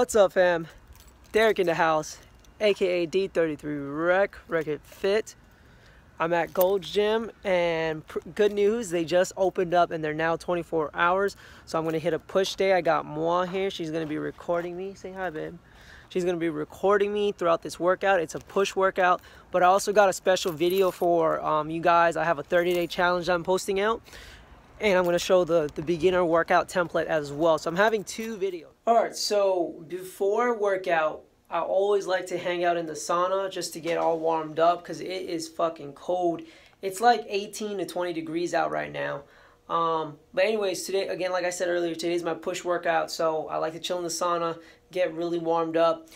What's up, fam? Derek in the house, aka D33 Record Fit. I'm at Gold's Gym, and good news, they just opened up and they're now 24 hours. So I'm gonna hit a push day. I got Moi here. She's gonna be recording me. Say hi, babe. She's gonna be recording me throughout this workout. It's a push workout, but I also got a special video for you guys. I have a 30-day challenge I'm posting out, and I'm going to show the beginner workout template as well. So I'm having two videos. Alright, so before workout, I always like to hang out in the sauna just to get all warmed up because it is fucking cold. It's like 18 to 20 degrees out right now. But anyways, today, again, like I said earlier, today's my push workout. So I like to chill in the sauna, get really warmed up,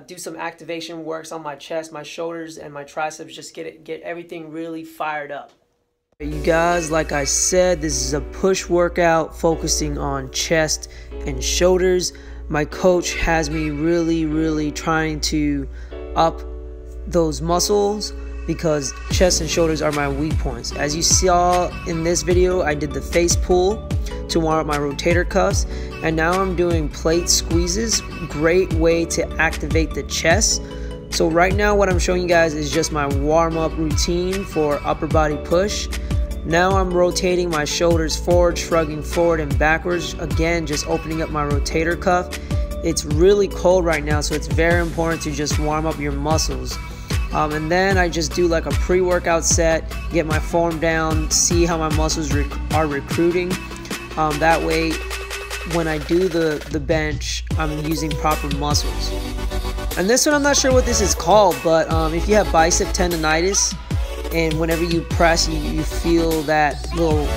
do some activation works on my chest, my shoulders, and my triceps. Just get everything really fired up. You guys, like I said, this is a push workout focusing on chest and shoulders. My coach has me really trying to up those muscles because chest and shoulders are my weak points. As you saw in this video, I did the face pull to warm up my rotator cuffs, and now I'm doing plate squeezes. Great way to activate the chest. So right now what I'm showing you guys is just my warm-up routine for upper body push. Now I'm rotating my shoulders forward, shrugging forward and backwards. Again, just opening up my rotator cuff. It's really cold right now, so it's very important to just warm up your muscles. And then I just do like a pre-workout set, get my form down, see how my muscles are recruiting. That way, when I do the bench, I'm using proper muscles. And this one, I'm not sure what this is called, but if you have bicep tendonitis, and whenever you press, you feel that little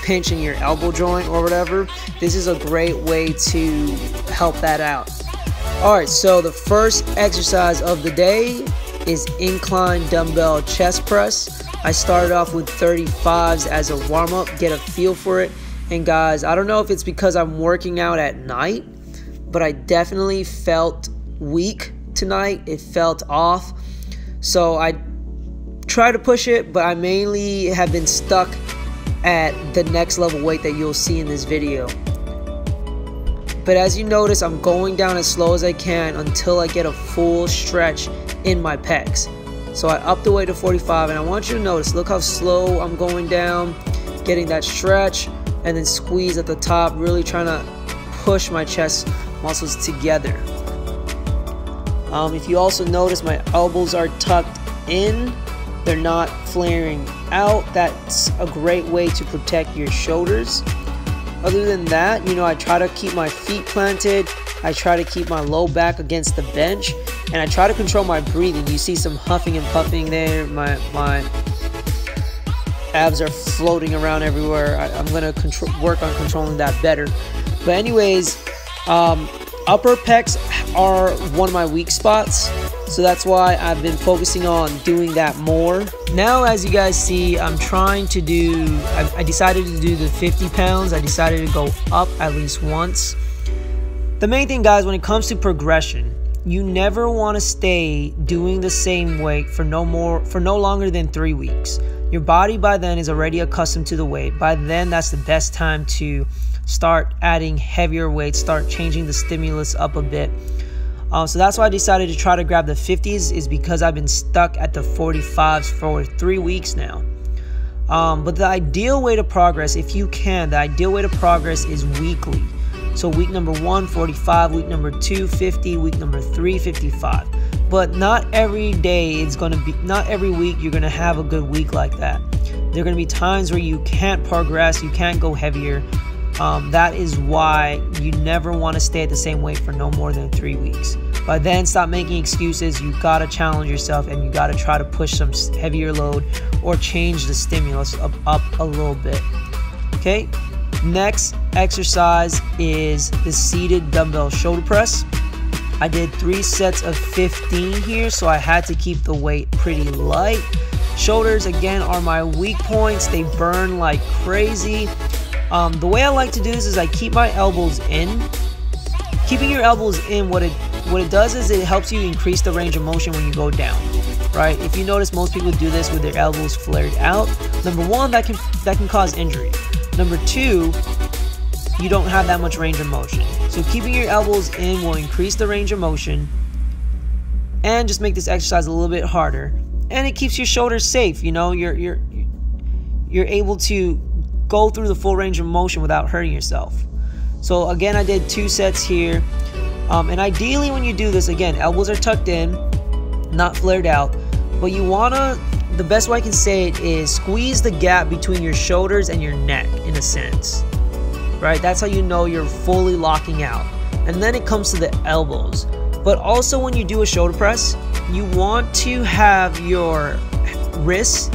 pinch in your elbow joint or whatever, this is a great way to help that out. Alright, so the first exercise of the day is incline dumbbell chest press. I started off with 35s as a warm-up, get a feel for it. And guys, I don't know if it's because I'm working out at night, but I definitely felt weak tonight. It felt off. So I try to push it, but I mainly have been stuck at the next level weight that you'll see in this video. But as you notice, I'm going down as slow as I can until I get a full stretch in my pecs. So I up the weight to 45, and I want you to notice, look how slow I'm going down, getting that stretch, and then squeeze at the top, really trying to push my chest muscles together. If you also notice, my elbows are tucked in. They're not flaring out. That's a great way to protect your shoulders. Other than that, I try to keep my feet planted. I try to keep my low back against the bench, and I try to control my breathing. You see some huffing and puffing there. My abs are floating around everywhere. I'm gonna work on controlling that better. But anyways, upper pecs are one of my weak spots. So that's why I've been focusing on doing that more. Now, as you guys see, I'm trying to do, I decided to do the 50 pounds. I decided to go up at least once. The main thing, guys, when it comes to progression, you never want to stay doing the same weight for no longer than 3 weeks. Your body by then is already accustomed to the weight. By then, that's the best time to start adding heavier weights, start changing the stimulus up a bit. So that's why I decided to try to grab the 50s, is because I've been stuck at the 45s for 3 weeks now. But the ideal way to progress, if you can, the ideal way to progress is weekly. So week number 1, 45, week number 2, 50, week number 3, 55. But not every day not every week you're gonna have a good week like that. There are gonna be times where you can't progress, you can't go heavier. That is why you never want to stay at the same weight for no more than 3 weeks. By then, stop making excuses. You gotta challenge yourself, and you gotta try to push some heavier load or change the stimulus up a little bit. Okay, next exercise is the seated dumbbell shoulder press. I did 3 sets of 15 here, so I had to keep the weight pretty light. Shoulders, again, are my weak points. They burn like crazy. The way I like to do this is I keep my elbows in. Keeping your elbows in, what it does is it helps you increase the range of motion when you go down, right? If you notice, most people do this with their elbows flared out. Number one, that can cause injury. Number two, you don't have that much range of motion. So So keeping your elbows in will increase the range of motion and just make this exercise a little bit harder. And it keeps your shoulders safe. You know, you're able to go through the full range of motion without hurting yourself. So again, I did 2 sets here. And ideally when you do this, again, elbows are tucked in, not flared out. But you wanna, the best way I can say it is squeeze the gap between your shoulders and your neck in a sense. Right? That's how you know you're fully locking out. And then it comes to the elbows. But also when you do a shoulder press, you want to have your wrists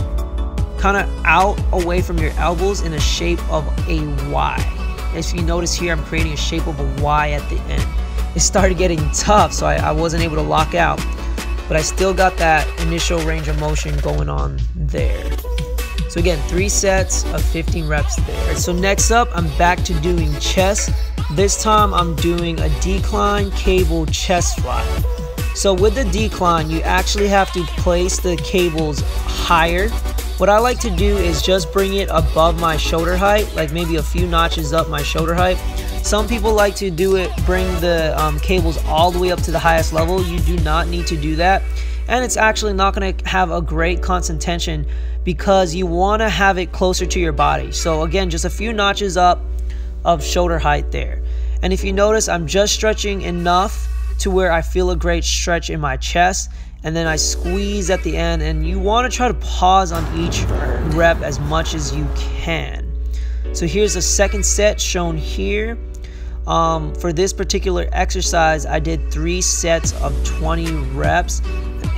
kind of out away from your elbows in a shape of a Y. As you notice here, I'm creating a shape of a Y at the end. It started getting tough, so I wasn't able to lock out. But I still got that initial range of motion going on there. So again, 3 sets of 15 reps there. So next up, I'm back to doing chest. This time I'm doing a decline cable chest fly. So with the decline, you actually have to place the cables higher. What I like to do is just bring it above my shoulder height, like maybe a few notches up my shoulder height. Some people like to do it, bring the cables all the way up to the highest level. You do not need to do that. And it's actually not going to have a great constant tension because you want to have it closer to your body. So again, just a few notches up of shoulder height there. And if you notice, I'm just stretching enough to where I feel a great stretch in my chest, and then I squeeze at the end. And you want to try to pause on each rep as much as you can. So here's the second set shown here. For this particular exercise, I did 3 sets of 20 reps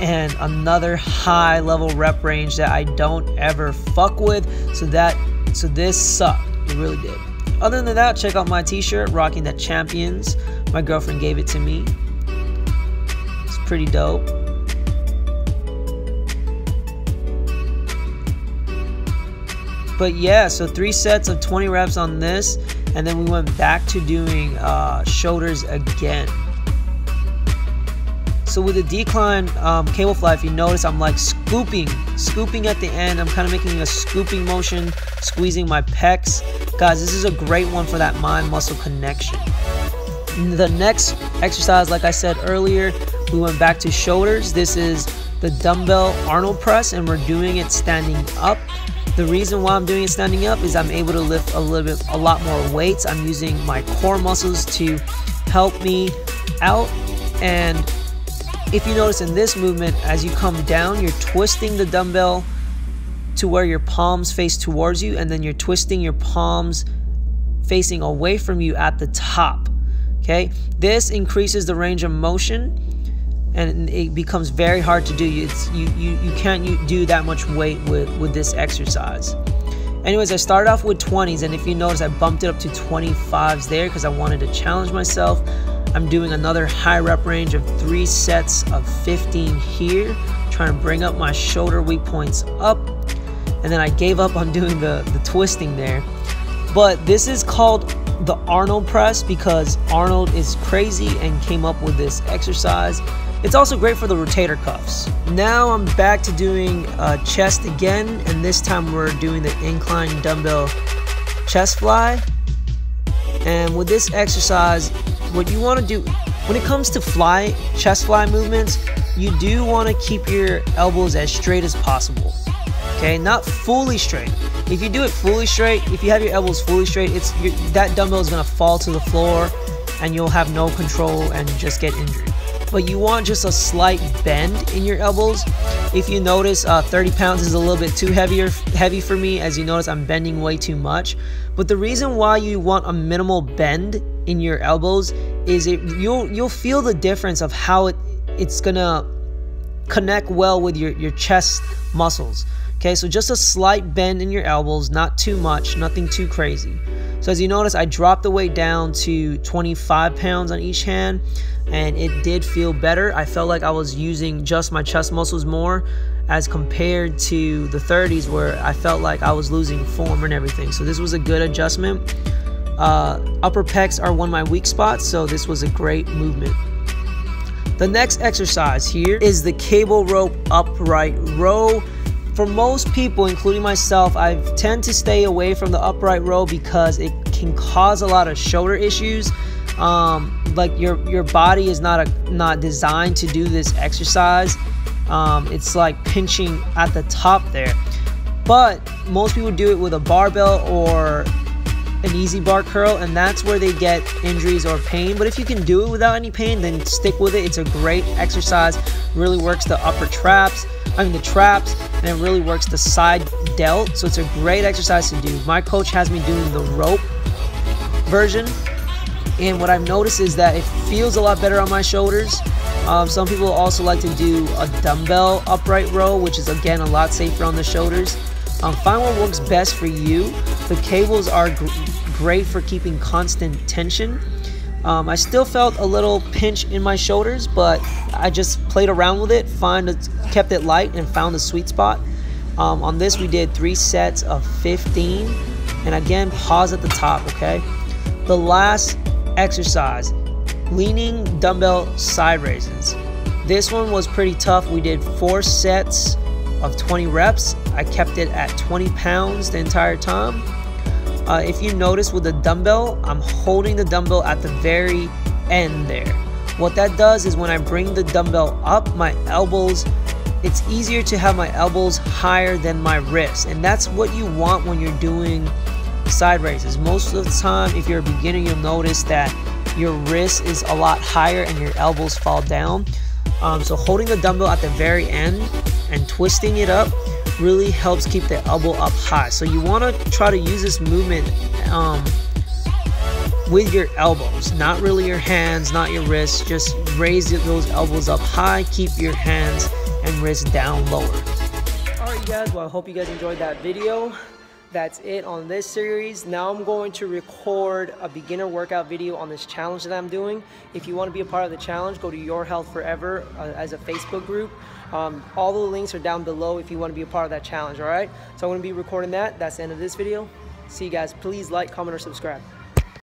and another high level rep range that I don't ever fuck with. So this sucked. It really did. Other than that, check out my t-shirt, rocking that Champions. My girlfriend gave it to me. It's pretty dope. But yeah, so 3 sets of 20 reps on this, and then we went back to doing shoulders again. So with the decline cable fly, if you notice, I'm like scooping at the end. I'm kind of making a scooping motion, squeezing my pecs. Guys, this is a great one for that mind-muscle connection. The next exercise, like I said earlier, we went back to shoulders. This is the dumbbell Arnold press, and we're doing it standing up. The reason why I'm doing it standing up is I'm able to lift a lot more weights. I'm using my core muscles to help me out. And if you notice in this movement, as you come down, you're twisting the dumbbell to where your palms face towards you, and then you're twisting your palms facing away from you at the top. Okay, this increases the range of motion, and it becomes very hard to do. You can't do that much weight with this exercise. Anyways, I started off with 20s, and if you notice, I bumped it up to 25s there because I wanted to challenge myself. I'm doing another high rep range of 3 sets of 15 here, trying to bring up my shoulder weak points up. And then I gave up on doing the twisting there. But this is called the Arnold press because Arnold is crazy and came up with this exercise. It's also great for the rotator cuffs. Now I'm back to doing chest again, and this time we're doing the incline dumbbell chest fly. And with this exercise, what you want to do when it comes to chest fly movements, you do want to keep your elbows as straight as possible. Okay, not fully straight. If you do it fully straight, if you have your elbows fully straight, that dumbbell is going to fall to the floor and you'll have no control and just get injured. But you want just a slight bend in your elbows. If you notice, 30 pounds is a little bit too heavy for me. As you notice, I'm bending way too much. But the reason why you want a minimal bend in your elbows is you'll feel the difference of how it's gonna connect well with your chest muscles. Okay, so just a slight bend in your elbows, not too much, nothing too crazy. So as you notice, I dropped the weight down to 25 pounds on each hand, and it did feel better. I felt like I was using just my chest muscles more as compared to the 30s where I felt like I was losing form and everything. So this was a good adjustment. Upper pecs are one of my weak spots, so this was a great movement. The next exercise here is the cable rope upright row. For most people, including myself, I tend to stay away from the upright row because it can cause a lot of shoulder issues. like your body is not designed to do this exercise. It's like pinching at the top there, but most people do it with a barbell or an easy bar curl, and that's where they get injuries or pain. But if you can do it without any pain, then stick with it. It's a great exercise. Really works the upper traps, the traps, and it really works the side delt. So it's a great exercise to do. My coach has me doing the rope version, and what I've noticed is that it feels a lot better on my shoulders. Some people also like to do a dumbbell upright row, which is again a lot safer on the shoulders. Find what works best for you. The cables are great for keeping constant tension. I still felt a little pinch in my shoulders, but I just played around with it, kept it light, and found the sweet spot. On this, we did 3 sets of 15, and again, pause at the top, okay? The last exercise, leaning dumbbell side raises. This one was pretty tough. We did 4 sets of 20 reps. I kept it at 20 pounds the entire time. If you notice with the dumbbell, I'm holding the dumbbell at the very end there. What that does is when I bring the dumbbell up, my elbows, it's easier to have my elbows higher than my wrists, and that's what you want when you're doing side raises. Most of the time, if you're a beginner, you'll notice that your wrist is a lot higher and your elbows fall down. So holding the dumbbell at the very end and twisting it up really helps keep the elbow up high. So you want to try to use this movement with your elbows, not really your hands, not your wrists. Just raise those elbows up high, keep your hands and wrists down lower. Alright you guys, well I hope you guys enjoyed that video. That's it on this series. Now I'm going to record a beginner workout video on this challenge that I'm doing. If you want to be a part of the challenge, go to Your Health Forever as a Facebook group. All the links are down below if you want to be a part of that challenge, all right? So I'm going to be recording that. That's the end of this video. See you guys. Please like, comment, or subscribe.